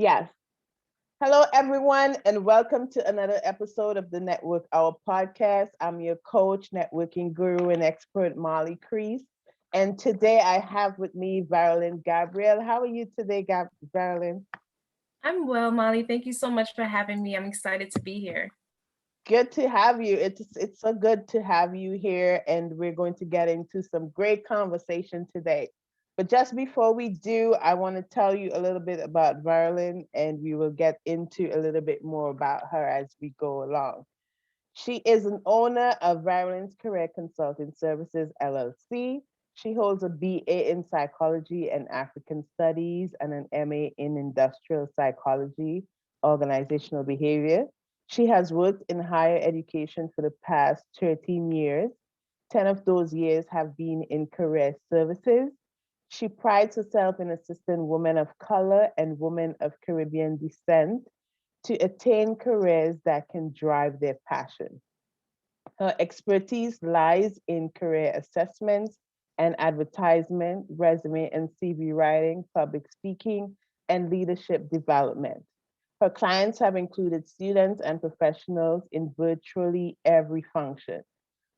Yes. Hello, everyone, and welcome to another episode of the Network Our podcast. I'm your coach, networking guru, and expert, Molly Crease. And today I have with me Veralyn Gabriel. How are you today, Veralyn? I'm well, Molly. Thank you so much for having me. I'm excited to be here. Good to have you. It's so good to have you here, and we're going to get into some great conversation today. But just before we do, I want to tell you a little bit about Veralyn, and we will get into a little bit more about her as we go along. She is an owner of Veralyn's Career Consulting Services, LLC. She holds a BA in Psychology and African Studies and an MA in Industrial Psychology, Organizational Behavior. She has worked in higher education for the past 13 years. 10 of those years have been in career services. She prides herself in assisting women of color and women of Caribbean descent to attain careers that can drive their passion. Her expertise lies in career assessments and advertisement, resume and CV writing, public speaking, and leadership development. Her clients have included students and professionals in virtually every function.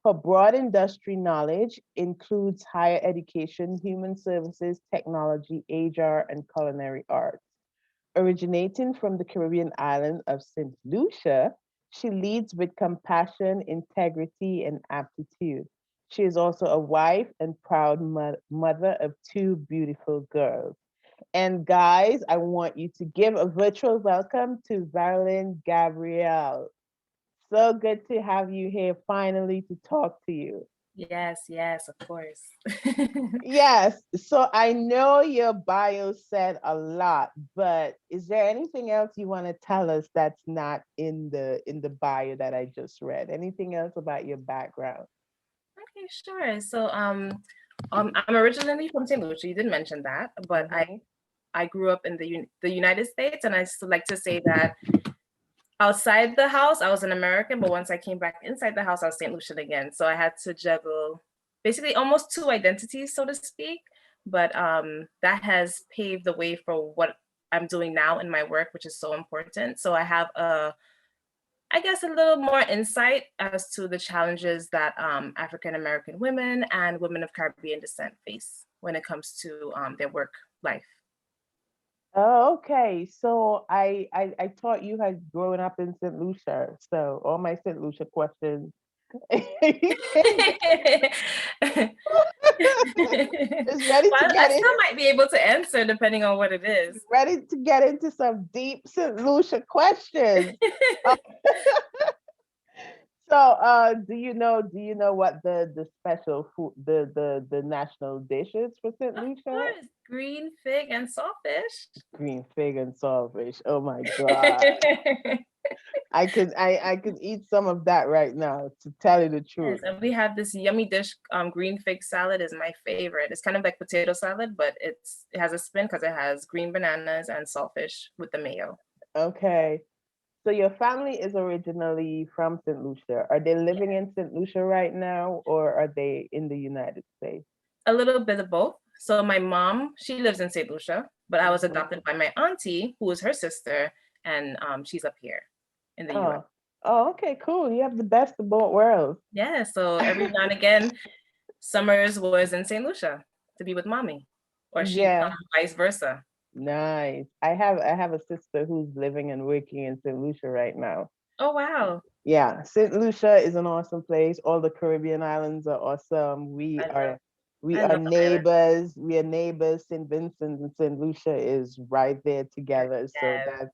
Her broad industry knowledge includes higher education, human services, technology, HR, and culinary arts. Originating from the Caribbean island of St. Lucia, she leads with compassion, integrity, and aptitude. She is also a wife and proud mother of two beautiful girls. And guys, I want you to give a virtual welcome to Veralyn Gabriel. So good to have you here finally to talk to you. Yes, of course. Yes, so I know your bio said a lot, but is there anything else you want to tell us that's not in the bio that I just read? Anything else about your background? Okay, sure. I'm originally from St. Lucia. You didn't mention that, but Mm-hmm. I grew up in the United States, and I still like to say that outside the house, I was an American, but once I came back inside the house, I was St. Lucian again. So I had to juggle basically almost two identities, so to speak. But that has paved the way for what I'm doing now in my work, which is so important. So I have I guess, a little more insight as to the challenges that African American women and women of Caribbean descent face when it comes to their work life. Oh, okay. So I thought you had grown up in St. Lucia. So all my St. Lucia questions is ready to Well, I get in, still might be able to answer depending on what it is. ready to get into some deep St. Lucia questions. Uh, So, do you know what the special food, the national dish is for St. Of Lucia? course, green fig and sawfish. Green fig and saltfish. Oh my God. I could eat some of that right now, to tell you the Yes, truth. and we have this yummy dish. Green fig salad is my favorite. It's kind of like potato salad, but it has a spin because it has green bananas and saltfish with the mayo. Okay. So your family is originally from St. Lucia. Are they Yeah, living in St. Lucia right now, or are they in the United States? a little bit of both. So my mom, she lives in St. Lucia, but I was Hmm. adopted by my auntie, who is her sister, and she's up here in the U.S. Oh, oh, okay, cool. You have the best of both worlds. Yeah, so every now and again, summers was in St. Lucia to be with mommy, or she'd come Yeah. vice versa. Nice. I have a sister who's living and working in St. Lucia right now. Oh wow, Yeah, St. Lucia is an awesome place. All the Caribbean islands are awesome. We I love are we I are love the island. neighbors. We are neighbors. St. Vincent and St. Lucia is right there together. So Yes.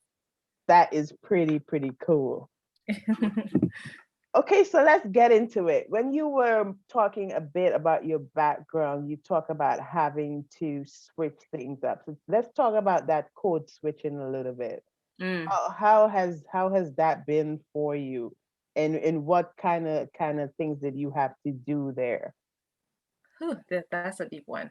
that is pretty cool. Okay, so let's get into it. When you were talking a bit about your background, you talk about having to switch things up. So let's talk about that code switching a little bit. Mm. How has that been for you, and what kind of things did you have to do there? Whew, that's a deep one.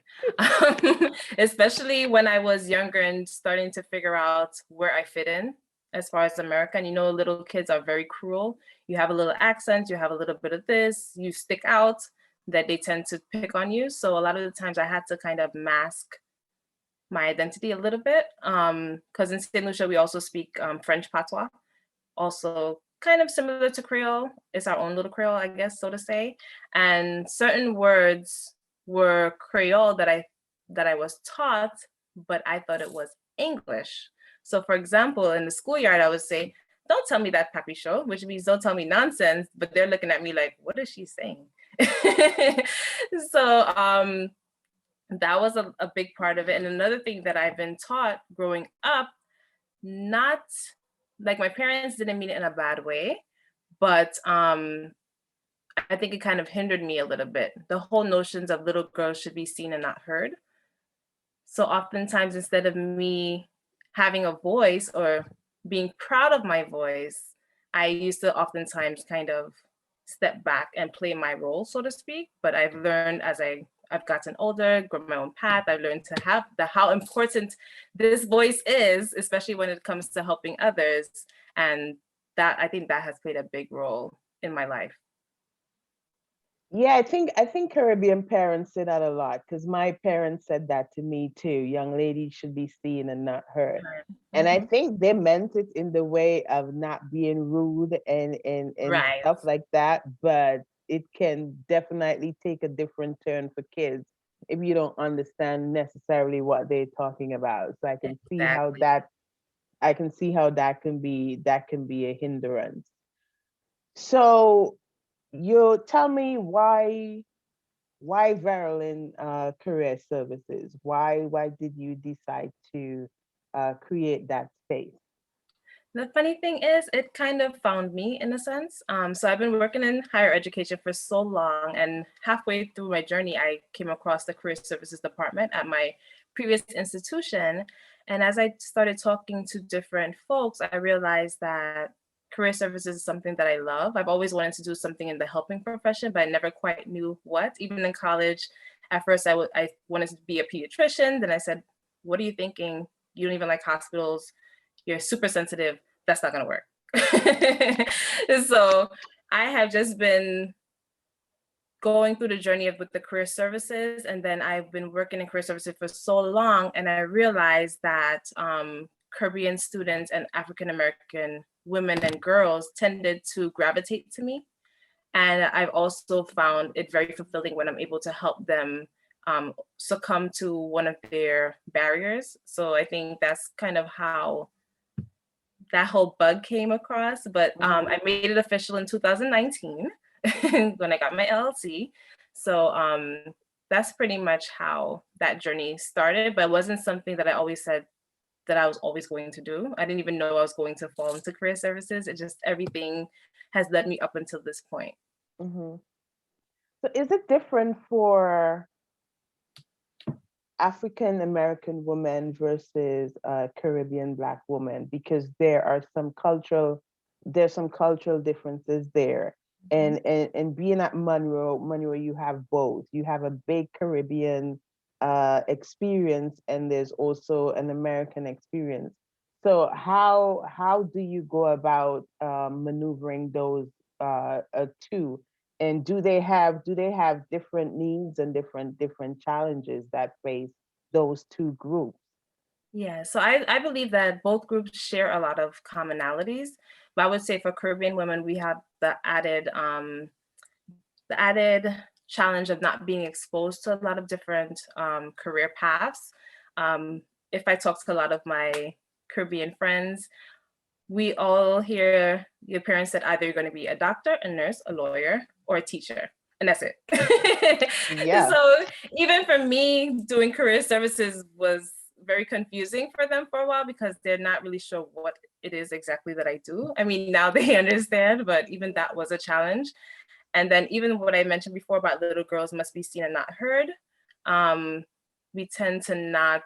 Especially when I was younger and starting to figure out where I fit in as far as America. And little kids are very cruel. You have a little accent, you have a little bit of this, you stick out, that they tend to pick on you. So a lot of the times I had to kind of mask my identity a little bit. Because in St. Lucia, we also speak French patois, also kind of similar to Creole. It's our own little Creole, I guess, so to say. And certain words were Creole that I was taught, but I thought it was English. So for example, in the schoolyard, I would say, don't tell me that papi show, which means don't tell me nonsense, but they're looking at me like, what is she saying? So that was a big part of it. And another thing that I've been taught growing up, not like my parents didn't mean it in a bad way, but I think it kind of hindered me a little bit. The whole notions of little girls should be seen and not heard. So oftentimes, instead of me having a voice or being proud of my voice, I used to oftentimes kind of step back and play my role, so to speak. But I've learned as I've gotten older, grown my own path, I've learned to have how important this voice is, especially when it comes to helping others. And that I think that has played a big role in my life. Yeah, I think Caribbean parents say that a lot because my parents said that to me too. Young ladies should be seen and not heard. And I Mhm. think they meant it in the way of not being rude and Right, stuff like that, but it can definitely take a different turn for kids if you don't understand necessarily what they're talking about. So exactly. I can see how that can be a hindrance. So you tell me why Veralyn Career Services? Why did you decide to create that space? The funny thing is, it kind of found me in a sense. So I've been working in higher education for so long, and halfway through my journey, I came across the career services department at my previous institution. And as I started talking to different folks, I realized that career services is something that I love. I've always wanted to do something in the helping profession, but I never quite knew what. Even in college, at first I wanted to be a pediatrician. Then I said, "What are you thinking? You don't even like hospitals. You're super sensitive. That's not going to work." So I have just been going through the journey of with the career services, and then I've been working in career services for so long, and I realized that Caribbean students and African American women and girls tended to gravitate to me, and I've also found it very fulfilling when I'm able to help them succumb to one of their barriers. So I think that's kind of how that whole bug came across. But Mhm. I made it official in 2019 when I got my LLC. So that's pretty much how that journey started. But it wasn't something that I always said that I was always going to do. I didn't even know I was going to fall into career services. It just everything has led me up until this point. Mhm. So is it different for African American women versus Caribbean Black women? Because there's some cultural differences there. And being at Monroe, you have both. You have a big Caribbean experience, and there's also an American experience. So how do you go about maneuvering those two? And do they have different needs and different challenges that face those two groups? Yeah, so I believe that both groups share a lot of commonalities, but I would say for Caribbean women, we have the added challenge of not being exposed to a lot of different career paths. If I talk to a lot of my Caribbean friends, we all hear your parents said either you're going to be a doctor, a nurse, a lawyer, or a teacher, and that's it. Yeah. So even for me, doing career services was very confusing for them for a while because they're not really sure what it is exactly that I do. I mean, now they understand, but even that was a challenge. And then even what I mentioned before about little girls must be seen and not heard, um, we tend to not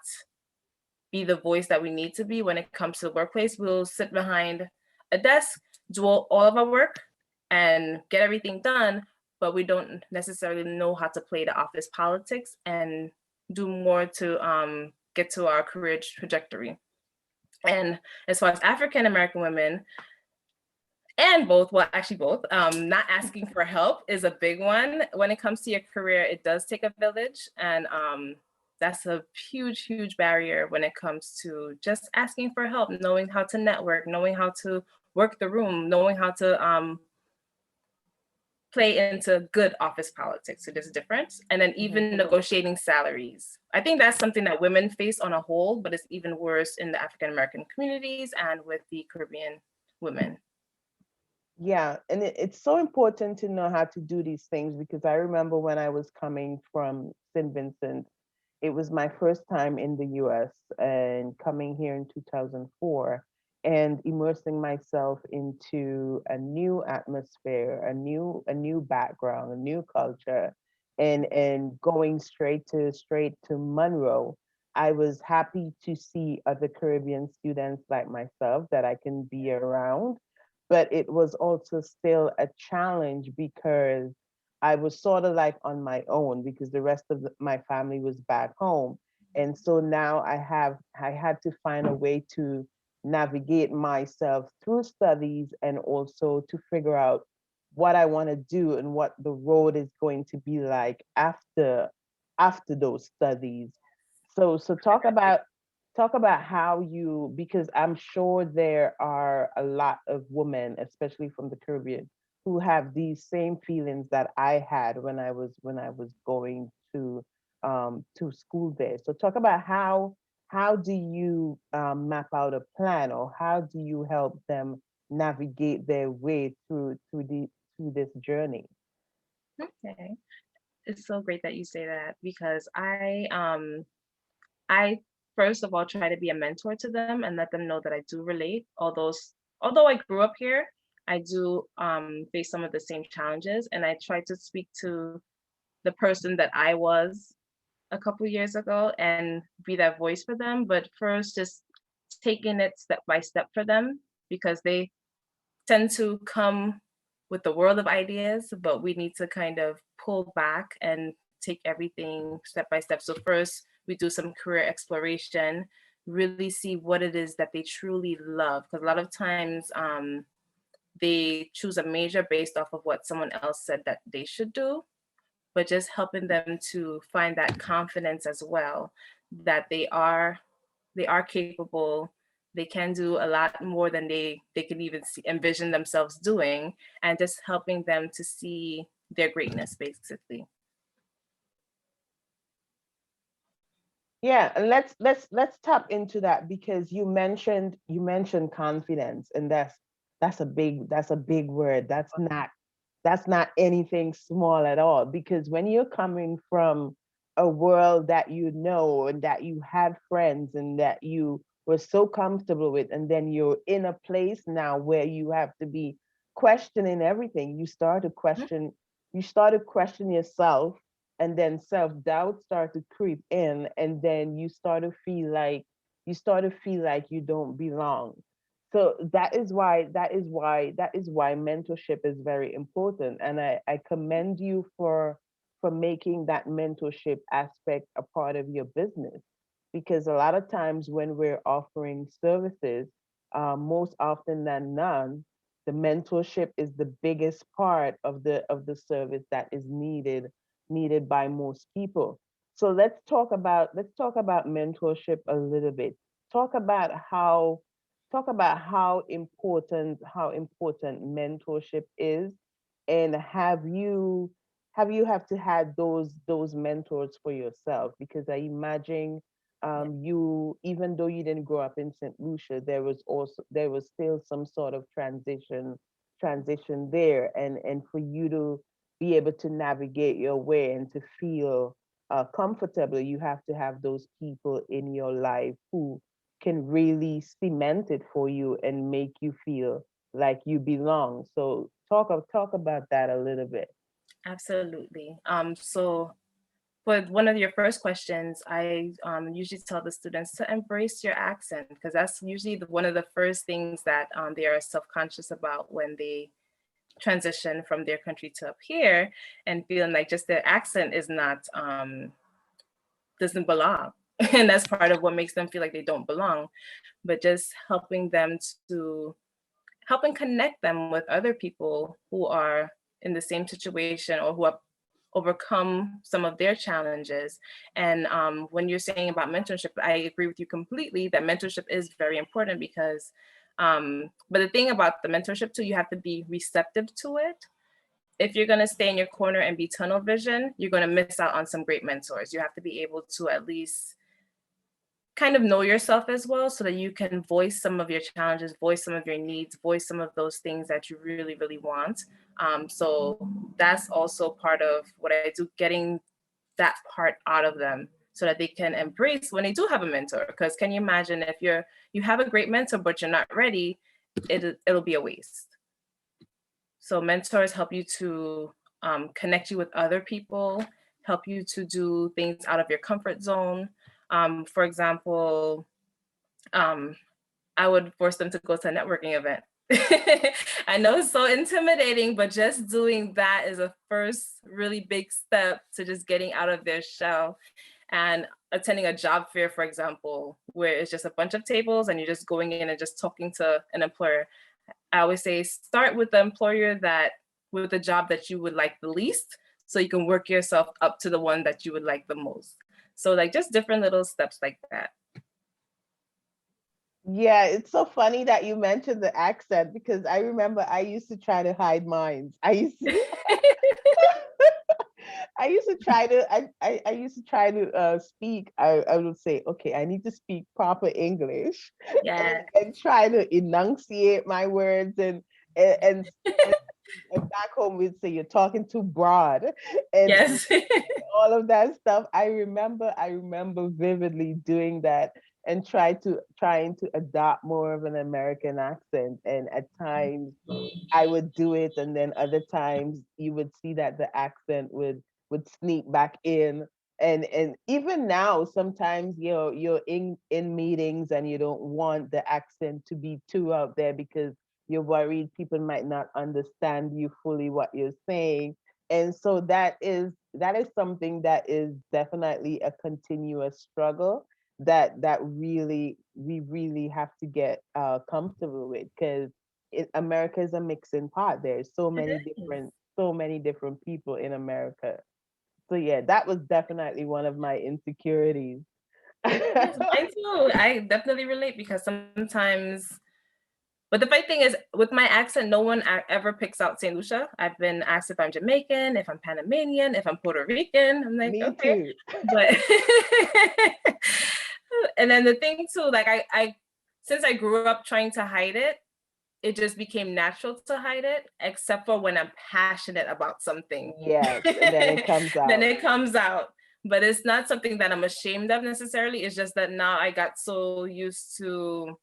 be the voice that we need to be when it comes to the workplace. We'll sit behind a desk, do all of our work, and get everything done, but we don't necessarily know how to play the office politics and do more to get to our career trajectory. And as far as African American women, and both, well, actually both, not asking for help is a big one. When it comes to your career, it does take a village. And that's a huge, huge barrier when it comes to just asking for help, knowing how to network, knowing how to work the room, knowing how to play into good office politics. So there's a difference. And then Mhm. even negotiating salaries. I think that's something that women face on a whole, but it's even worse in the African American communities and with the Caribbean women. Yeah, and it's so important to know how to do these things because I remember when I was coming from St. Vincent, it was my first time in the US and coming here in 2004 and immersing myself into a new atmosphere, a new background, a new culture, and going straight to Monroe. I was happy to see other Caribbean students like myself that I can be around, but it was also still a challenge because I was sort of like on my own because the rest of my family was back home. And so now I had to find a way to navigate myself through studies and also to figure out what I want to do and what the road is going to be like after those studies. So talk about how you, because I'm sure there are a lot of women, especially from the Caribbean, who have these same feelings that I had when I was going to school there. So talk about how do you map out a plan, or how do you help them navigate their way through this journey? Okay. It's so great that you say that because I first of all try to be a mentor to them and let them know that I do relate. Although I grew up here, I do face some of the same challenges, and I try to speak to the person that I was a couple years ago and be that voice for them. But first, just taking it step by step for them because they tend to come with the world of ideas, but we need to kind of pull back and take everything step by step. So first, we do some career exploration, really see what it is that they truly love. Because a lot of times they choose a major based off of what someone else said that they should do, but just helping them to find that confidence as well, that they are capable, they can do a lot more than they can even envision themselves doing, and just helping them to see their greatness basically. Yeah, and let's tap into that because you mentioned confidence, and that's a big word. That's not anything small at all, because when you're coming from a world that you know and that you had friends and that you were so comfortable with, and then you're in a place now where you have to be questioning everything. You start to question yourself, and then self-doubt start to creep in, and then you start to feel like you don't belong. So that is why mentorship is very important, and I commend you for making that mentorship aspect a part of your business, because a lot of times when we're offering services, most often than none, the mentorship is the biggest part of the service that is needed by most people. So let's talk about mentorship a little bit. Talk about how talk about how important mentorship is, and have to had those mentors for yourself, because I imagine Yeah, you, even though you didn't grow up in St. Lucia, there was still some sort of transition there, and for you to be able to navigate your way and to feel comfortable, you have to have those people in your life who can really cement it for you and make you feel like you belong. So talk about that a little bit. absolutely. So for one of your first questions, I usually tell the students to embrace your accent because that's usually one of the first things that they are self-conscious about when they transition from their country to up here, and feeling like just their accent is not doesn't belong. And that's part of what makes them feel like they don't belong. But just helping them to help and connect them with other people who are in the same situation or who are overcome some of their challenges. And when you're saying about mentorship, I agree with you completely that mentorship is very important because, but the thing about the mentorship too, you have to be receptive to it. If you're going to stay in your corner and be tunnel vision, you're going to miss out on some great mentors. You have to be able to at least kind of know yourself as well so that you can voice some of your challenges, voice some of your needs, voice some of those things that you really, really want. So that's also part of what I do, getting that part out of them so that they can embrace when they do have a mentor. Because can you imagine if you have a great mentor, but you're not ready, it'll be a waste. So mentors help you to connect you with other people, help you to do things out of your comfort zone. For example, I would force them to go to a networking event. I know it's so intimidating, but just doing that is a first really big step to just getting out of their shell. And attending a job fair, for example, where it's just a bunch of tables and you're just going in and just talking to an employer. I always say start with the employer with the job that you would like the least, so you can work yourself up to the one that you would like the most. So like just different little steps like that. Yeah, it's so funny that you mentioned the accent because I remember I used to try to hide mine. I used to I used to try to I used to try to speak. I would say, okay, I need to speak proper English Yeah. and try to enunciate my words and, and back home we'd say you're talking too broad and Yes. all of that stuff. I remember vividly doing that and trying to adopt more of an American accent. And at times I would do it, and then other times you would see that the accent would sneak back in. And even now, sometimes you're in meetings and you don't want the accent to be too out there because you're worried people might not understand you fully what you're saying. And so that is something that is definitely a continuous struggle that really we really have to get comfortable with, because America is a mixing pot. There's It is. so many different people in America. So yeah, that was definitely one of my insecurities. Yes, mine too. I definitely relate because sometimes, but the funny thing is, with my accent, no one ever picks out St. Lucia. I've been asked if I'm Jamaican, if I'm Panamanian, if I'm Puerto Rican. I'm like, Me okay. too. But, and then the thing too, like I, since I grew up trying to hide it, it just became natural to hide it, except for when I'm passionate about something. Yes, and then it comes Then out. it comes out. But it's not something that I'm ashamed of necessarily. It's just that now I got so used to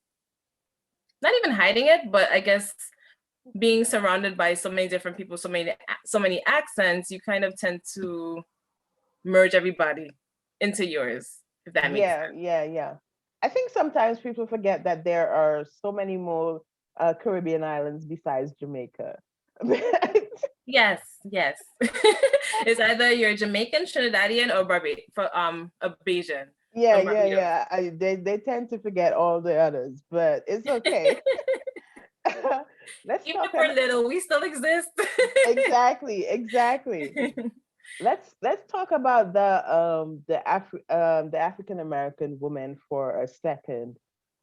not even hiding it, but I guess being surrounded by so many different people, so many accents, you kind of tend to merge everybody into yours, if that makes Yeah, sense. yeah, yeah. I think sometimes people forget that there are so many more Caribbean islands besides Jamaica. Yes, yes. It's either you're Jamaican, Trinidadian, or a Bajan Yeah, from yeah, Barbados. yeah. They tend to forget all the others, but it's okay. Let's Even talk if we're about little, we still exist. exactly, exactly. Let's talk about the African American woman for a second.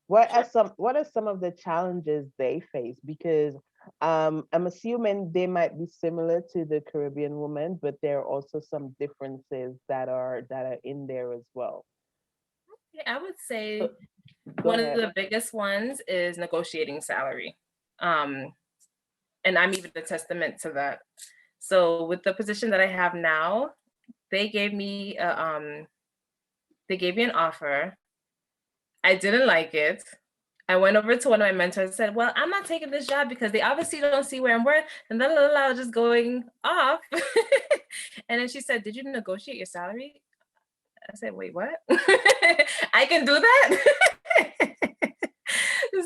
Sure. What are some of the challenges they face? Because I'm assuming they might be similar to the Caribbean woman, but there are also some differences that are in there as well. I would So, say go one of ahead. the biggest ones is negotiating salary. Um, and I'm even a testament to that. So with the position that I have now, they gave me they gave me an offer. I didn't like it. I went over to one of my mentors and said, well, I'm not taking this job because they obviously don't see where I'm worth. And then I was just going off. And then she said, did you negotiate your salary? I said, wait, what? I can do that?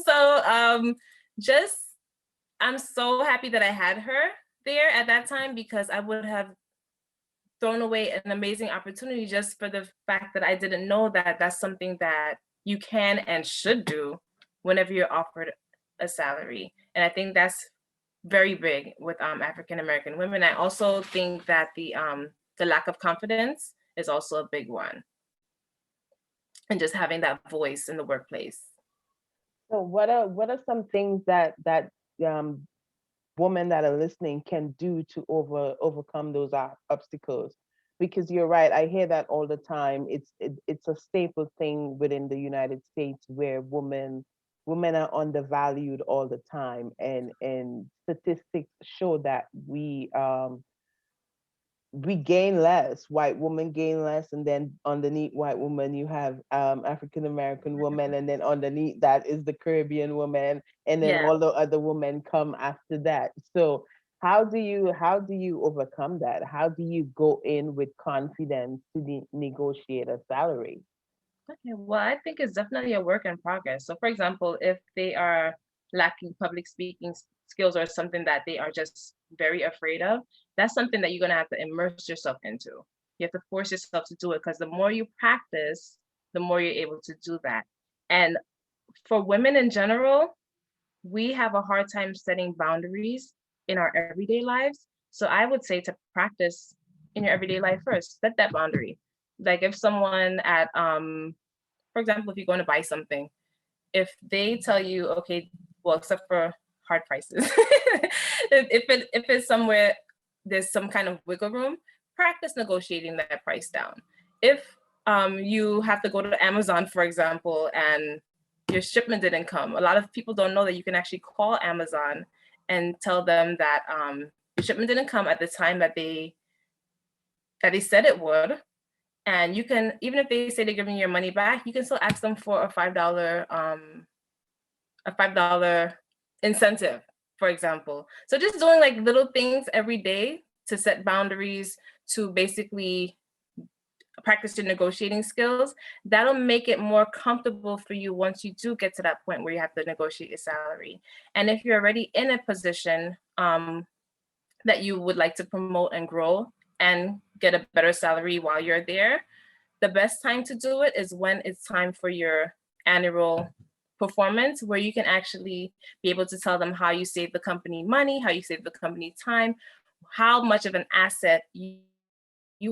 So just I'm so happy that I had her there at that time because I would have thrown away an amazing opportunity just for the fact that I didn't know that that's something that you can and should do whenever you're offered a salary. And I think that's very big with African American women. I also think that the lack of confidence is also a big one. And just having that voice in the workplace. So what are some things that um, women that are listening can do to overcome those obstacles? Because you're right, I hear that all the time. It's a staple thing within the United States where women are undervalued all the time, and statistics show that we gain less. White women gain less, and then underneath white woman you have African American woman, and then underneath that is the Caribbean woman, and then Yeah. all the other women come after that. So how do you overcome that? How do you go in with confidence to negotiate a salary? Okay, well, I think it's definitely a work in progress. So, for example, if they are lacking public speaking skills or something that they are just very afraid of, that's something that you're going to have to immerse yourself into. You have to force yourself to do it because the more you practice, the more you're able to do that. And for women in general, we have a hard time setting boundaries in our everyday lives. So I would say to practice in your everyday life first, set that boundary. Like if someone at for example, if you're going to buy something, if they tell you, okay, well, except for hard prices, if it's somewhere there's some kind of wiggle room, practice negotiating that price down. If you have to go to Amazon, for example, and your shipment didn't come, a lot of people don't know that you can actually call Amazon and tell them that your shipment didn't come at the time that they said it would, and you can, even if they say they're giving you your money back, you can still ask them for a $5 incentive, for example. So just doing like little things every day to set boundaries, to basically practice your negotiating skills, that'll make it more comfortable for you once you do get to that point where you have to negotiate your salary. And if you're already in a position that you would like to promote and grow and get a better salary while you're there, the best time to do it is when it's time for your annual performance, where you can actually be able to tell them how you save the company money, how you save the company time, how much of an asset you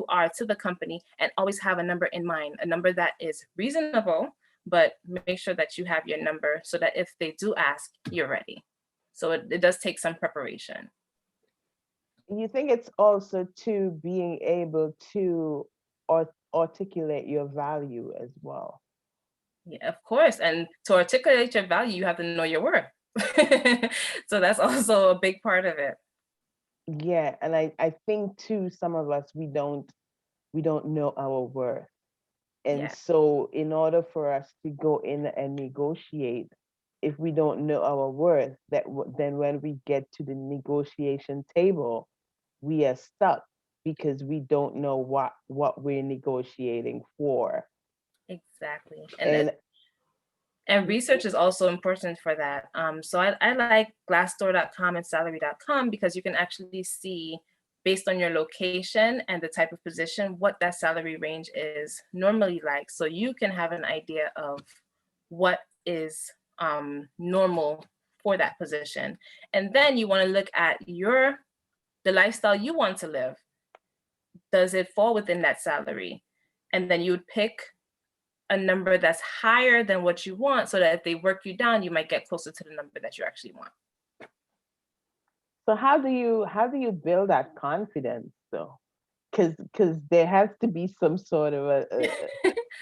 are to the company, and always have a number in mind, a number that is reasonable, but make sure that you have your number so that if they do ask, you're ready. So it does take some preparation. You think it's also to being able to articulate your value as well? Yeah, of course. And to articulate your value, you have to know your worth. So that's also a big part of it. Yeah, and I think too, some of us we don't know our worth. And Yeah, so in order for us to go in and negotiate, if we don't know our worth, then when we get to the negotiation table, we are stuck because we don't know what we're negotiating for. exactly. And And research is also important for that. So I like Glassdoor.com and Salary.com because you can actually see, based on your location and the type of position, what that salary range is normally like. So you can have an idea of what is normal for that position. And then you want to look at the lifestyle you want to live. Does it fall within that salary? And then you would pick a number that's higher than what you want, so that if they work you down, you might get closer to the number that you actually want. so how do you build that confidence though? Because there has to be some sort of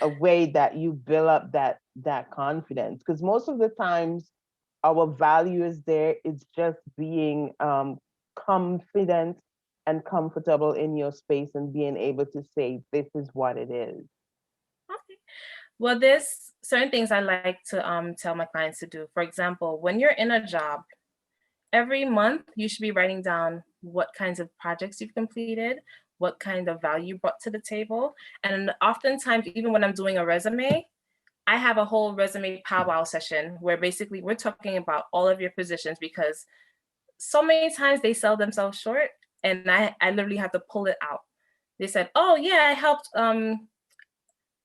a way that you build up that confidence. Because most of the times our value is there. It's just being confident and comfortable in your space and being able to say this is what it is. Okay. Well, there's certain things I like to tell my clients to do. For example, when you're in a job, every month you should be writing down what kinds of projects you've completed, what kind of value you brought to the table. And oftentimes, even when I'm doing a resume, I have a whole resume powwow session where basically we're talking about all of your positions, because so many times they sell themselves short, and I literally have to pull it out. They said, oh yeah,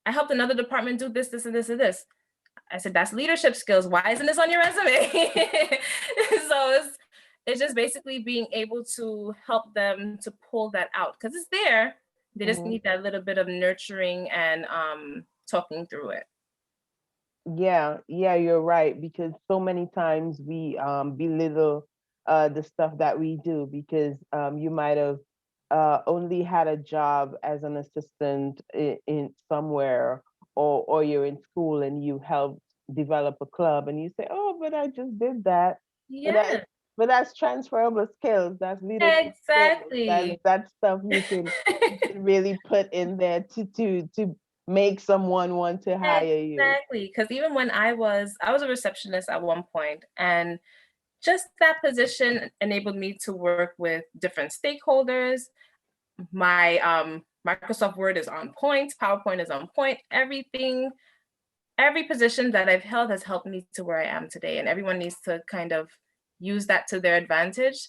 I helped another department do this, this, and this, and this. I said, that's leadership skills. Why isn't this on your resume? So it's just basically being able to help them to pull that out, because it's there. They just Hmm. need that little bit of nurturing and talking through it. Yeah, yeah, you're right. Because so many times we belittle the stuff that we do because you might have only had a job as an assistant in somewhere, or you're in school and you helped develop a club and you say, "Oh, but I just did that." But that Yeah, but that's transferable skills. That's leadership skills. That's exactly. that stuff you can really put in there to make someone want to hire you. Exactly. Because even when I was a receptionist at one point, and just that position enabled me to work with different stakeholders. My Microsoft Word is on point, PowerPoint is on point, everything, every position that I've held has helped me to where I am today. And everyone needs to kind of use that to their advantage.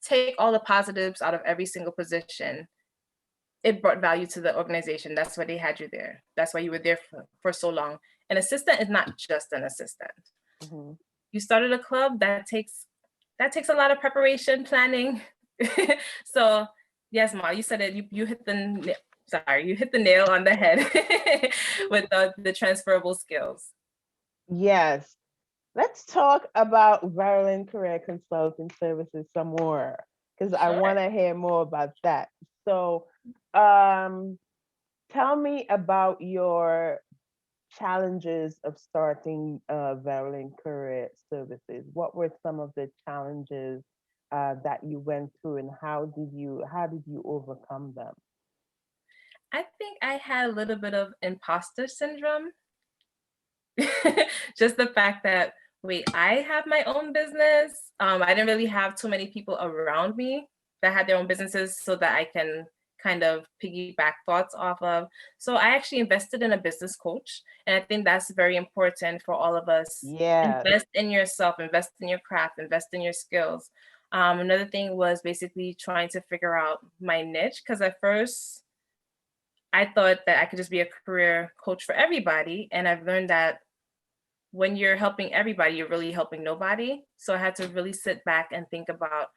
Take all the positives out of every single position. It brought value to the organization. That's why they had you there. That's why you were there for so long. An assistant is not just an assistant. Mhm. You started a club that takes a lot of preparation, planning. So yes, Ma, you said it. You hit you hit the nail on the head with the transferable skills. Yes. Let's talk about Veralyn Career Consulting Services some more because I Sure. want to hear more about that. So, um, tell me about your challenges of starting Veralyn Career Services. What were some of the challenges that you went through, and how did you overcome them? I think I had a little bit of imposter syndrome. Just the fact that, wait, I have my own business. I didn't really have too many people around me that had their own businesses so that I can kind of piggyback thoughts off of. So I actually invested in a business coach. And I think that's very important for all of us. Yes. Invest in yourself, invest in your craft, invest in your skills. Another thing was basically trying to figure out my niche because at first I thought that I could just be a career coach for everybody. And I've learned that when you're helping everybody, you're really helping nobody. So I had to really sit back and think about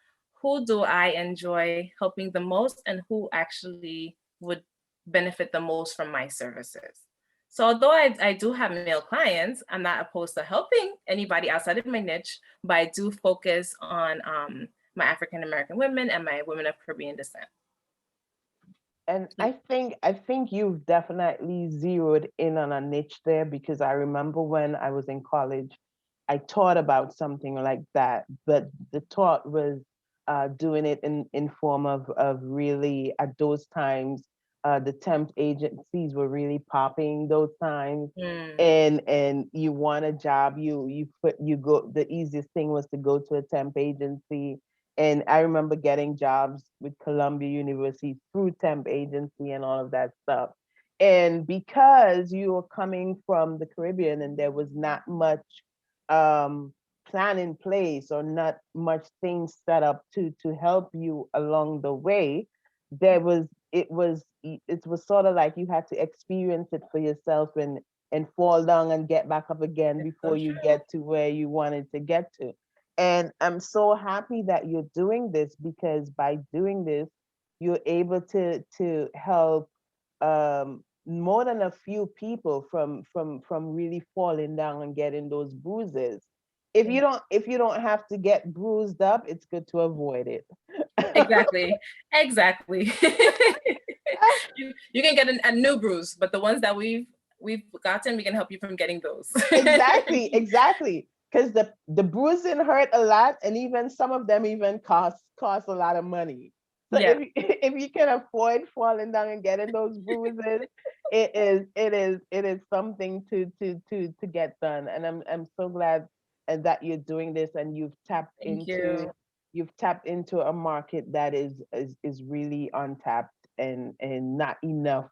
who do I enjoy helping the most and who actually would benefit the most from my services. So although I do have male clients, I'm not opposed to helping anybody outside of my niche, but I do focus on my African American women and my women of Caribbean descent. And I think you've definitely zeroed in on a niche there because I remember when I was in college, I taught about something like that, but the thought was doing it in form of really at those times, the temp agencies were really popping those times, Mm, and you want a job, you go, the easiest thing was to go to a temp agency. And I remember getting jobs with Columbia University through temp agency and all of that stuff. And because you were coming from the Caribbean and there was not much um, plan in place or not much things set up to help you along the way, there was it was sort of like you had to experience it for yourself and fall down and get back up again it's so before you true. get to where you wanted to get to. And I'm so happy that you're doing this because by doing this, you're able to help more than a few people from really falling down and getting those bruises. If you don't have to get bruised up, it's good to avoid it. Exactly. Exactly. You can get a new bruise, but the ones that we've gotten, we can help you from getting those. Exactly. Because the bruising hurt a lot, and even some of them even cost a lot of money. So Yeah. if you can avoid falling down and getting those bruises, it is something to get done. And I'm so glad that you're doing this and Thank you. you've tapped into a market that is really untapped, and not enough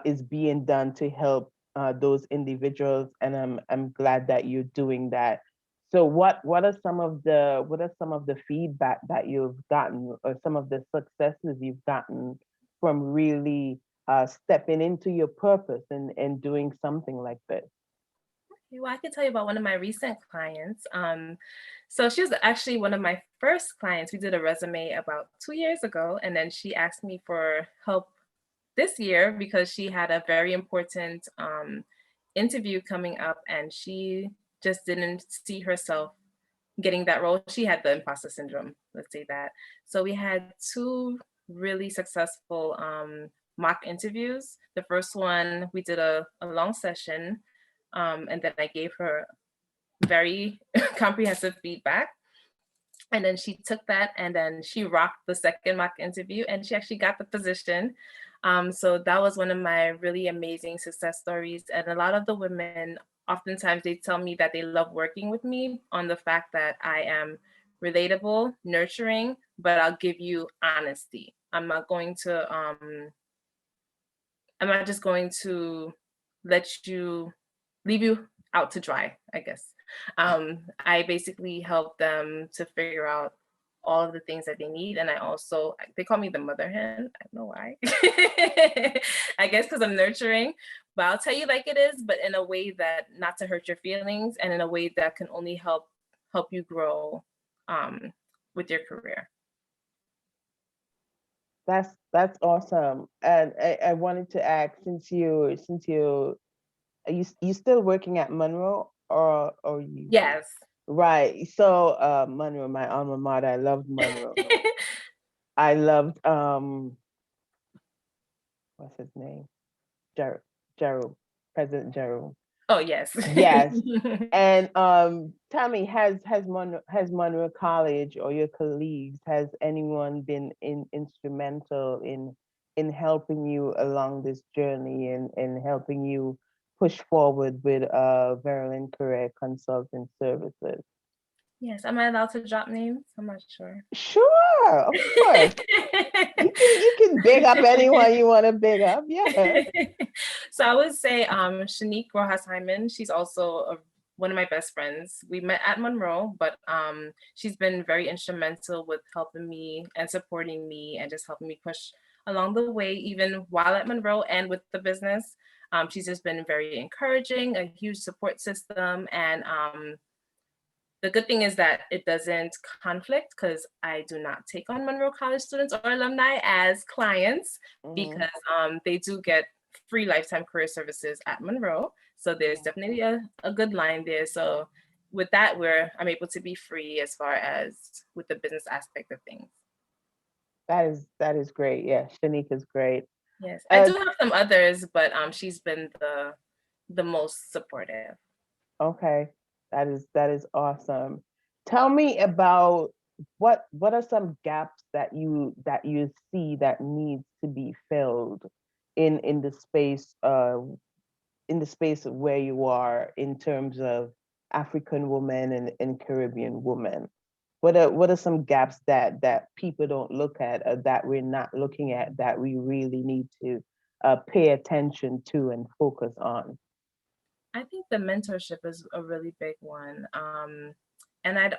is being done to help those individuals, and I'm glad that you're doing that. So what are some of the feedback that you've gotten, or some of the successes you've gotten from really stepping into your purpose and doing something like this? Well, I can tell you about one of my recent clients. So she was actually one of my first clients. We did a resume about 2 years ago, and then she asked me for help this year because she had a very important interview coming up, and she just didn't see herself getting that role. She had the imposter syndrome, let's say that. So we had two really successful mock interviews. The first one, we did a long session, and then I gave her very comprehensive feedback. And then she took that and then she rocked the second mock interview and she actually got the position. So that was one of my really amazing success stories. And a lot of the women, oftentimes they tell me that they love working with me on the fact that I am relatable, nurturing, but I'll give you honesty. I'm not just going to let you leave you out to dry, I guess. I basically help them to figure out all of the things that they need. And I also, they call me the mother hen. I don't know why. I guess because I'm nurturing, but I'll tell you like it is, but in a way that not to hurt your feelings and in a way that can only help you grow with your career. That's awesome. And I wanted to ask, you still working at Monroe or you? Yes. Right. So Monroe, my alma mater, I loved Monroe. I loved what's his name? Gerald, President Gerald. Oh, yes. Yes. And tell me, has Monroe College or your colleagues, has anyone been instrumental in helping you along this journey and helping you push forward with Veralyn Career Consulting Services? Yes. Am I allowed to drop names? I'm not sure. Sure, of course. You can big up anyone you want to big up. Yeah. So I would say Shanique Rojas Hyman, she's also one of my best friends. We met at Monroe, but she's been very instrumental with helping me and supporting me and just helping me push along the way, even while at Monroe and with the business. She's just been very encouraging, a huge support system, and the good thing is that it doesn't conflict because I do not take on Monroe College students or alumni as clients because they do get free lifetime career services at Monroe. So there's definitely a good line there. So with that, I'm able to be free as far as with the business aspect of things. That is great. Yeah, Shanique is great. Yes, I do have some others, but she's been the most supportive. Okay, that is awesome. Tell me about what are some gaps that you see that needs to be filled in the space of where you are in terms of African women and Caribbean women. What are some gaps that people don't look at, that we're not looking at, that we really need to pay attention to and focus on? I think the mentorship is a really big one. And I'd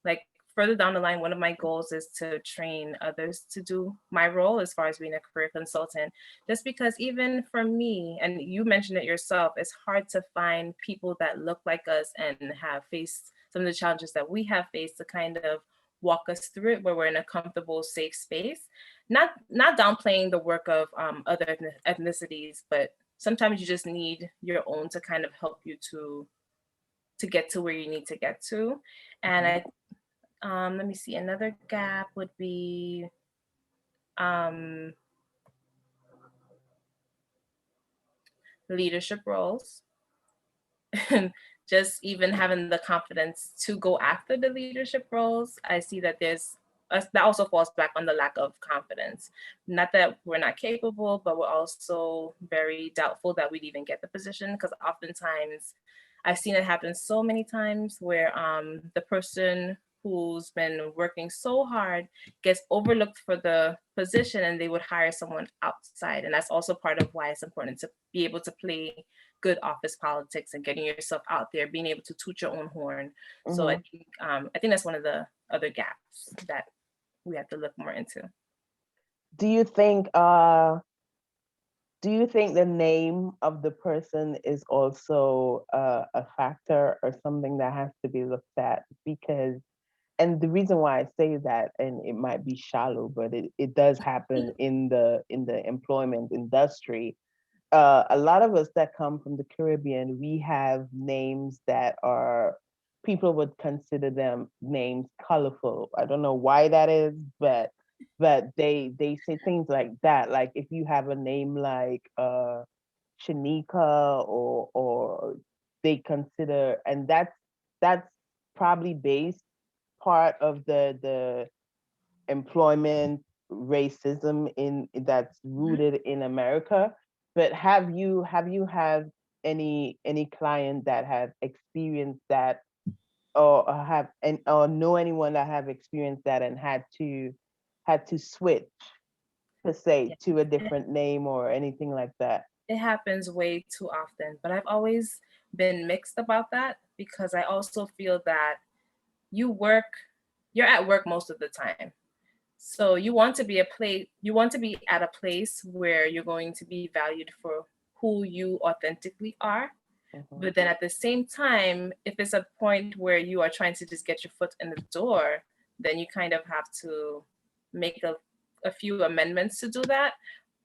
like further down the line, one of my goals is to train others to do my role as far as being a career consultant. Just because even for me, and you mentioned it yourself, it's hard to find people that look like us and have faced some of the challenges that we have faced to kind of walk us through it where we're in a comfortable, safe space. Not downplaying the work of other ethnicities, but sometimes you just need your own to kind of help you to get to where you need to get to. And let me see, another gap would be um, leadership roles. Just even having the confidence to go after the leadership roles. I see that that also falls back on the lack of confidence. Not that we're not capable, but we're also very doubtful that we'd even get the position because oftentimes I've seen it happen so many times where the person who's been working so hard gets overlooked for the position and they would hire someone outside. And that's also part of why it's important to be able to play good office politics and getting yourself out there, being able to toot your own horn. So I think that's one of the other gaps that we have to look more into. Do you think the name of the person is also a factor or something that has to be looked at? Because and the reason why I say that, and it might be shallow, but it does happen in the employment industry. A lot of us that come from the Caribbean, we have names that are, people would consider them names colorful. I don't know why that is, but they say things like that. Like if you have a name like Shanika, or they consider, and that's probably based part of the employment racism in that's Mhm. rooted in America. But have you had any client that have experienced that, or have, and or know anyone that have experienced that and had to switch per se Yeah. to a It, different name or anything like that? it happens way too often, but I've always been mixed about that because I also feel that you work, you're at work most of the time. So you want to be at a place where you're going to be valued for who you authentically are. Mhm. But then at the same time, if it's a point where you are trying to just get your foot in the door, then you kind of have to make a few amendments to do that.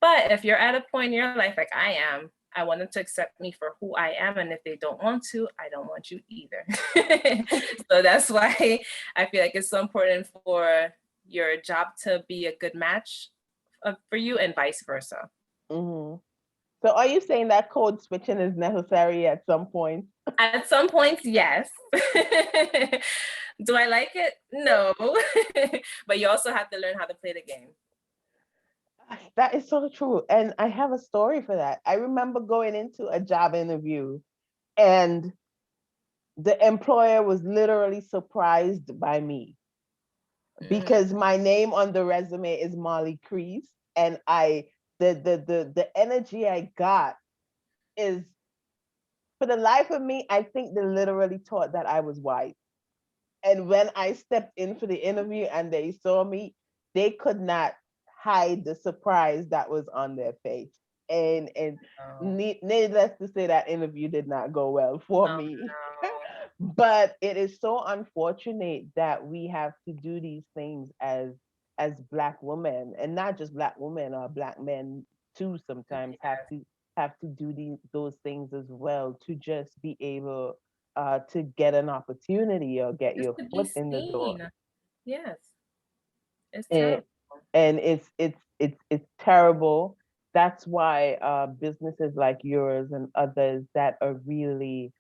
But if you're at a point in your life like I am, I want them to accept me for who I am. And if they don't want to, I don't want you either. So that's why I feel like it's so important for your job to be a good match for you and vice versa. Mhm. So are you saying that code switching is necessary at some point? At some points, yes. Do I like it? No. But you also have to learn how to play the game. That is so true. And I have a story for that. I remember going into a job interview, and the employer was literally surprised by me Mm, because my name on the resume is Molly Crease, and the energy I got is, for the life of me, I think they literally thought that I was white. And when I stepped in for the interview and they saw me, they could not hide the surprise that was on their face. And no. needless to say, that interview did not go well for Oh me. no. But it is so unfortunate that we have to do these things as Black women, and not just Black women, or Black men too. Sometimes Yes. have to do those things as well, to just be able to get an opportunity or get Just your to be foot in the door. seen. Yes. It's And terrible. it's terrible. That's why businesses like yours and others that are really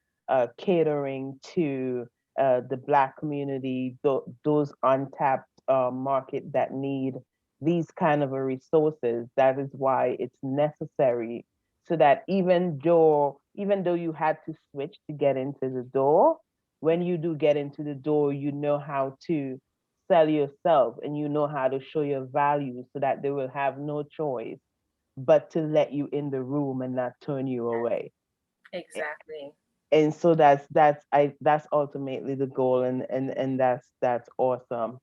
catering to the Black community, those untapped market that need these kind of a resources. That is why it's necessary, so that even though you had to switch to get into the door, when you do get into the door, you know how to sell yourself, and you know how to show your value, so that they will have no choice but to let you in the room and not turn you away. Exactly. And so that's ultimately the goal, and that's awesome.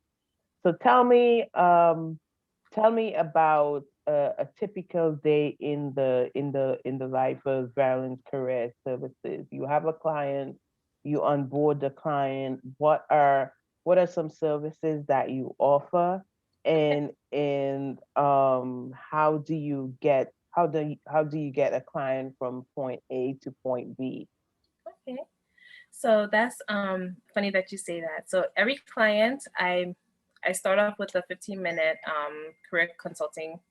So tell me about a typical day in the life of Veralyn Career Services. You have a client, you onboard the client. What are some services that you offer, Okay. and how do you get a client from point A to point B? Okay. So that's funny that you say that. So every client, I start off with a 15-minute career consulting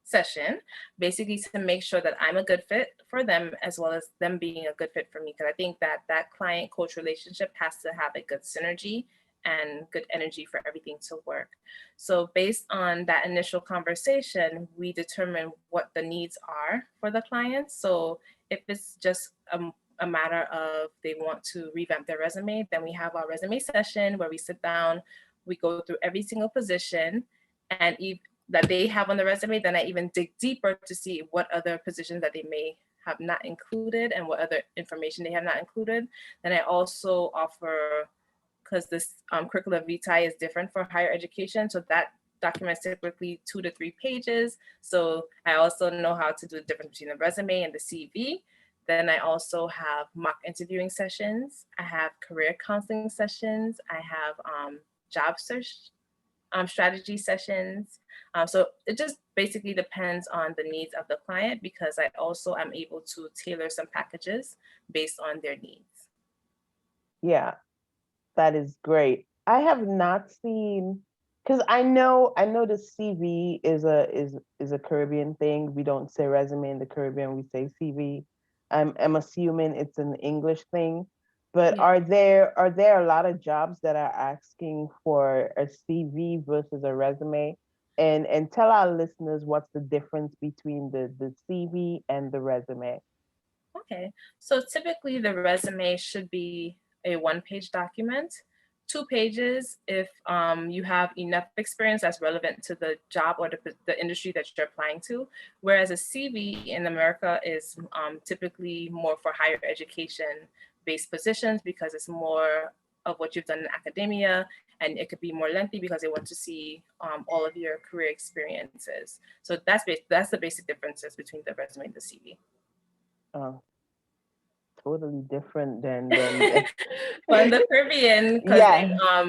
session, basically to make sure that I'm a good fit for them as well as them being a good fit for me. Because I think that that client coach relationship has to have a good synergy and good energy for everything to work. So based on that initial conversation, we determine what the needs are for the client. So if it's just a matter of they want to revamp their resume, then we have our resume session where we sit down, we go through every single position, and that they have on the resume, then I even dig deeper to see what other positions that they may have not included and what other information they have not included. Then I also offer, because this curriculum vitae is different for higher education, so that documents typically 2 to 3 pages. So I also know how to do the difference between the resume and the CV. Then I also have mock interviewing sessions. I have career counseling sessions. I have job search strategy sessions. So it just basically depends on the needs of the client, because I also am able to tailor some packages based on their needs. Yeah, that is great. I have not seen, because I know the CV is a Caribbean thing. We don't say resume in the Caribbean, we say CV. I'm assuming it's an English thing. But Yeah. are there a lot of jobs that are asking for a CV versus a resume? And tell our listeners what's the difference between the CV and the resume. Okay. So typically the resume should be a one-page document, 2 pages if you have enough experience that's relevant to the job or the industry that you're applying to. Whereas a CV in America is typically more for higher education based positions, because it's more of what you've done in academia, and it could be more lengthy because they want to see all of your career experiences. So that's the basic differences between the resume and the CV. Oh, totally different than But in the Caribbean, because yeah.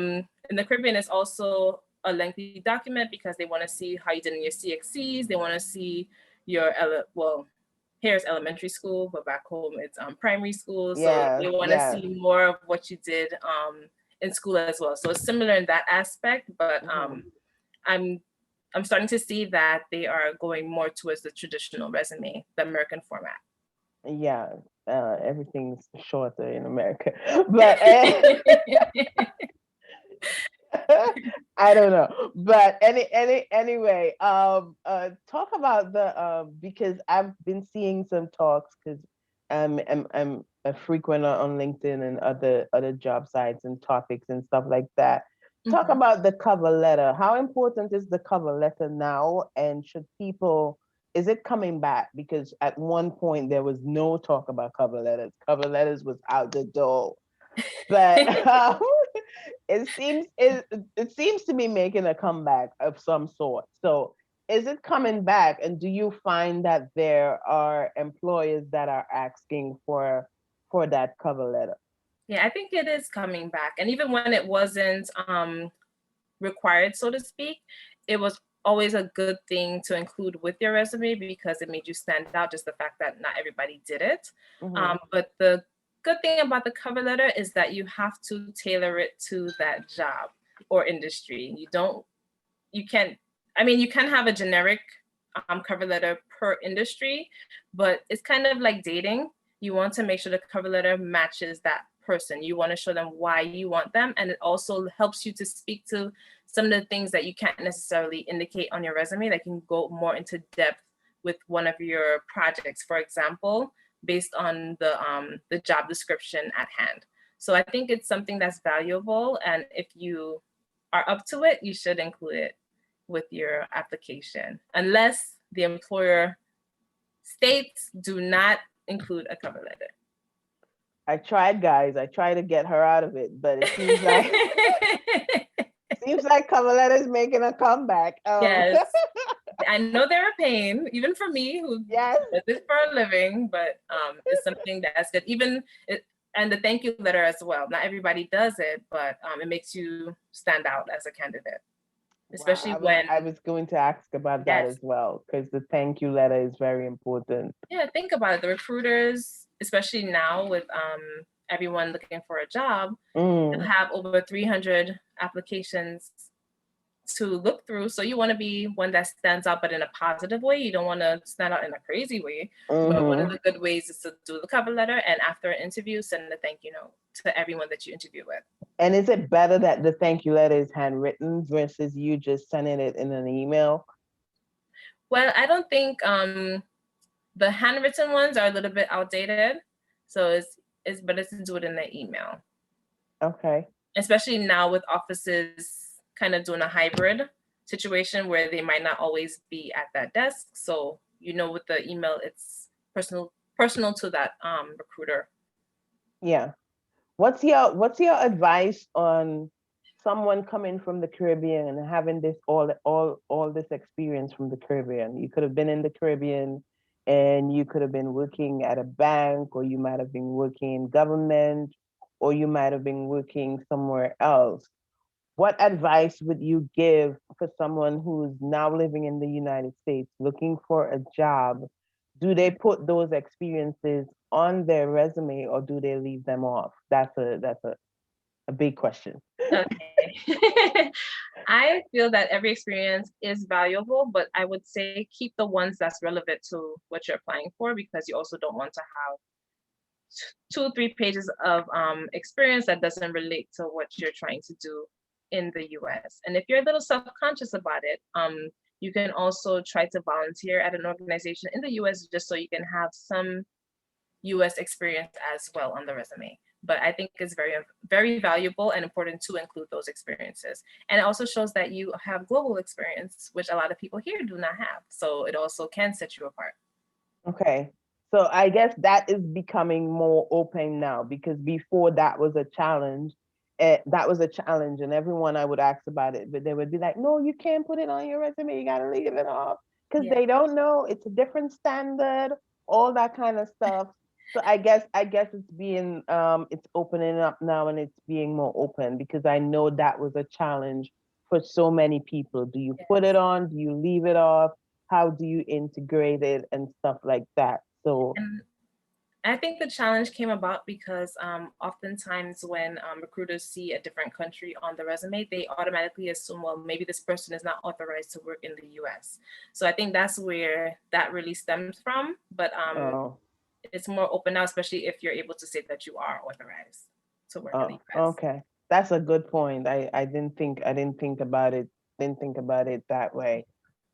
in the Caribbean, it's also a lengthy document because they want to see how you did in your CXCs. They want to see your well, here's elementary school, but back home it's primary school. So Yeah, they want to yeah. see more of what you did in school as well. So it's similar in that aspect, but Mhm. I'm I'm starting to see that they are going more towards the traditional resume, the American format. Yeah, everything's shorter in America, but I don't know. But anyway, talk about the because I've been seeing some talks because I'm a frequenter on LinkedIn and other job sites and topics and stuff like that. Talk Mhm. about the cover letter. How important is the cover letter now, and should people? Is it coming back? Because at one point there was no talk about cover letters. Cover letters was out the door, but it seems to be making a comeback of some sort. So is it coming back? And do you find that there are employers that are asking for that cover letter? Yeah, I think it is coming back. And even when it wasn't required, so to speak, it was always a good thing to include with your resume because it made you stand out, just the fact that not everybody did it. Mm-hmm. But the good thing about the cover letter is that you have to tailor it to that job or industry. You can't, I mean, you can have a generic cover letter per industry, but it's kind of like dating. You want to make sure the cover letter matches that person. You want to show them why you want them. And it also helps you to speak to some of the things that you can't necessarily indicate on your resume that can go more into depth with one of your projects, for example, based on the job description at hand. So I think it's something that's valuable. And if you are up to it, you should include it with your application, unless the employer states do not include a cover letter. I tried, guys. I tried to get her out of it, but it seems like cover letter is making a comeback. Yes, I know they're a pain, even for me who Yes. does this for a living, but it's something that's good. Even it, and the thank you letter as well. Not everybody does it, but it makes you stand out as a candidate, Wow, especially when, I was going to ask about that yes, as well because the thank you letter is very important. yeah, think about it. The recruiters, especially now with everyone looking for a job, they'll Mm, have over 300 applications to look through. So you want to be one that stands out, but in a positive way. You don't want to stand out in a crazy way. But one of hmm the good ways is to do the cover letter, and after an interview, send a thank you note to everyone that you interview with. And is it better that the thank you letter is handwritten versus you just sending it in an email? Well, I don't think the handwritten ones are a little bit outdated. So it's better to do it in the email, Okay. especially now with offices kind of doing a hybrid situation where they might not always be at that desk. So with the email, it's personal to that recruiter. Yeah. What's your advice on someone coming from the Caribbean and having this all this experience from the Caribbean? You could have been in the Caribbean and you could have been working at a bank, or you might have been working in government, or you might have been working somewhere else. what advice would you give for someone who's now living in the United States looking for a job? Do they put those experiences on their resume or do they leave them off? That's a big question. Okay. I feel that every experience is valuable, but I would say keep the ones that's relevant to what you're applying for, because you also don't want to have 2 or 3 pages of experience that doesn't relate to what you're trying to do in the US. And if you're a little self-conscious about it, you can also try to volunteer at an organization in the US just so you can have some US experience as well on the resume. But I think it's very valuable and important to include those experiences. And it also shows that you have global experience, which a lot of people here do not have. So it also can set you apart. Okay. So I guess that is becoming more open now because before that was a challenge. That was a challenge, and everyone I would ask about it, but they would be like, "No, you can't put it on your resume. You got to leave it off because Yeah. they don't know it's a different standard, all that kind of stuff." So I guess it's opening up now and it's being more open because I know that was a challenge for so many people. Do you put Yes. it on? Do you leave it off? How do you integrate it and stuff like that? So, And I think the challenge came about because oftentimes when recruiters see a different country on the resume, they automatically assume, well, maybe this person is not authorized to work in the US. So I think that's where that really stems from. But oh, it's more open now, especially if you're able to say that you are authorized to work in the oh, US. okay. That's a good point. I didn't think about it. Didn't think about it that way.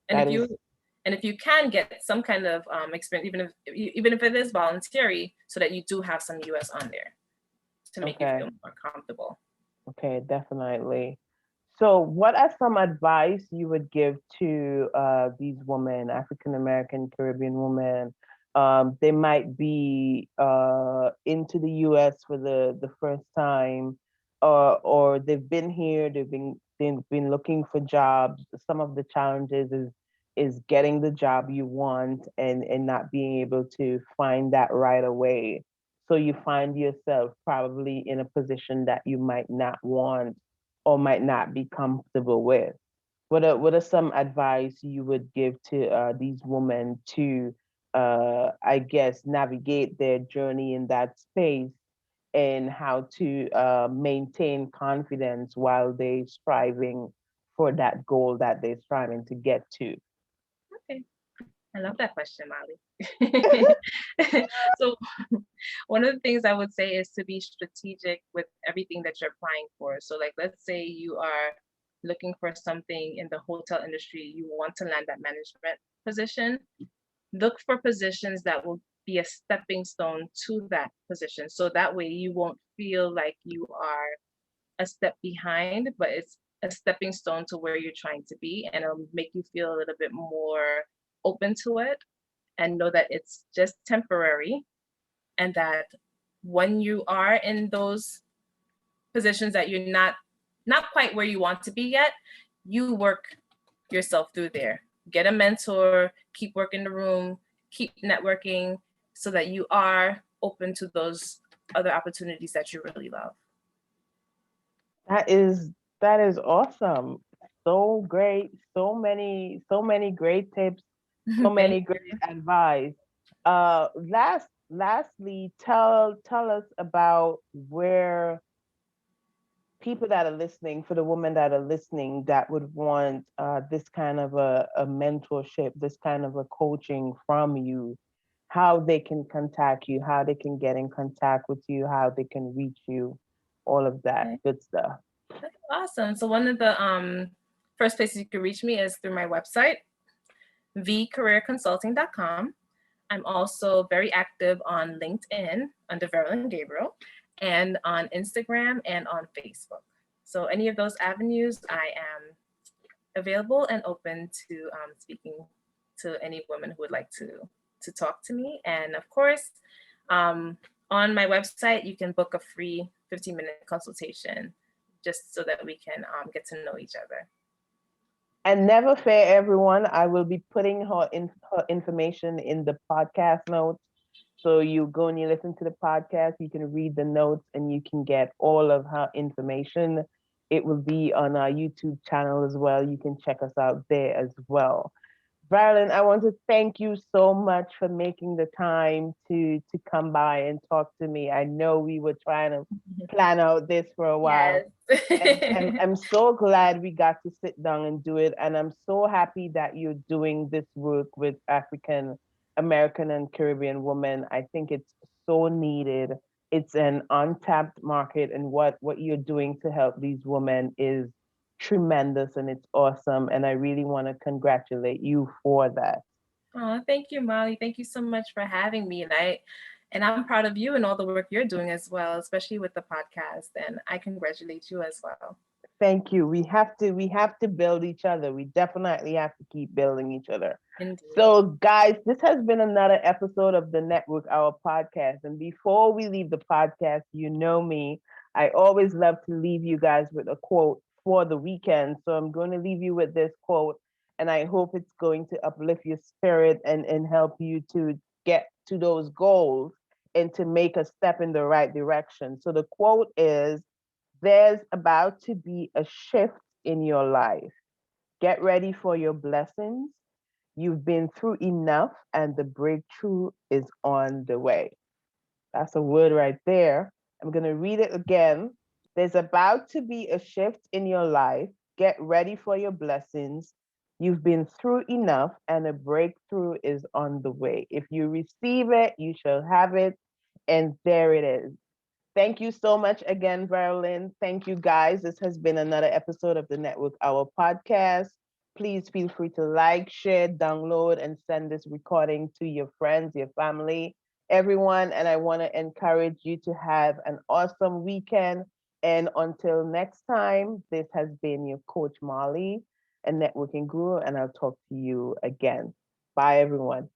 And That if is you and if you can get some kind of experience, even if it is voluntary, so that you do have some US on there to make you okay. feel more comfortable. Okay, definitely. So, what are some advice you would give to these women, African American, Caribbean women? They might be into the U.S. for the first time, or they've been here, they've been looking for jobs. Some of the challenges is getting the job you want and not being able to find that right away. So you find yourself probably in a position that you might not want or might not be comfortable with. What are some advice you would give to these women to, I guess, navigate their journey in that space and how to maintain confidence while they striving for that goal that they're striving to get to? Okay. I love that question, Molly. So one of the things I would say is to be strategic with everything that you're applying for. So like let's say you are looking for something in the hotel industry, you want to land that management position, look for positions that will be a stepping stone to that position. So that way you won't feel like you are a step behind, but it's a stepping stone to where you're trying to be. And it'll make you feel a little bit more open to it and know that it's just temporary, and that when you are in those positions that you're not quite where you want to be yet, you work yourself through there. Get a mentor, keep working the room, keep networking so that you are open to those other opportunities that you really love. That is that is awesome. So great. So many great tips, so Thank many great you. advice. Lastly, tell us about where people that are listening, for the women that are listening that would want this kind of a mentorship, this kind of a coaching from you, how they can contact you, how they can get in contact with you, how they can reach you, all of that Okay, good stuff. that's awesome. So one of the first places you can reach me is through my website, vcareerconsulting.com. I'm also very active on LinkedIn under Veralyn Gabriel, and on Instagram and on Facebook. So any of those avenues, I am available and open to speaking to any woman who would like to talk to me. And of course, um, on my website, you can book a free 15-minute consultation just so that we can get to know each other. And never fear, everyone. I will be putting her information in the podcast notes. So you go and you listen to the podcast, you can read the notes and you can get all of her information. It will be on our YouTube channel as well. You can check us out there as well. Veralyn, I want to thank you so much for making the time to come by and talk to me. I know we were trying to plan out this for a while. Yes. And I'm so glad we got to sit down and do it. And I'm so happy that you're doing this work with African American and Caribbean women. I think it's so needed. It's an untapped market, and what you're doing to help these women is tremendous and it's awesome. And I really want to congratulate you for that. Oh, thank you, Molly. Thank you so much for having me. And I'm proud of you and all the work you're doing as well, especially with the podcast. And I congratulate you as well. Thank you. We have to build each other. We definitely have to keep building each other. Indeed. So guys, this has been another episode of the Network Hour podcast. And before we leave the podcast, you know me, I always love to leave you guys with a quote for the weekend. So I'm going to leave you with this quote, and I hope it's going to uplift your spirit and help you to get to those goals and to make a step in the right direction. So the quote is, there's about to be a shift in your life. Get ready for your blessings. You've been through enough, and the breakthrough is on the way. That's a word right there. I'm going to read it again. There's about to be a shift in your life. Get ready for your blessings. You've been through enough, and a breakthrough is on the way. If you receive it, you shall have it. And there it is. Thank you so much again, Veralyn. Thank you, guys. This has been another episode of the Network Hour podcast. Please feel free to like, share, download, and send this recording to your friends, your family, everyone. And I want to encourage you to have an awesome weekend. And until next time, this has been your coach, Molly, a networking guru, and I'll talk to you again. Bye, everyone.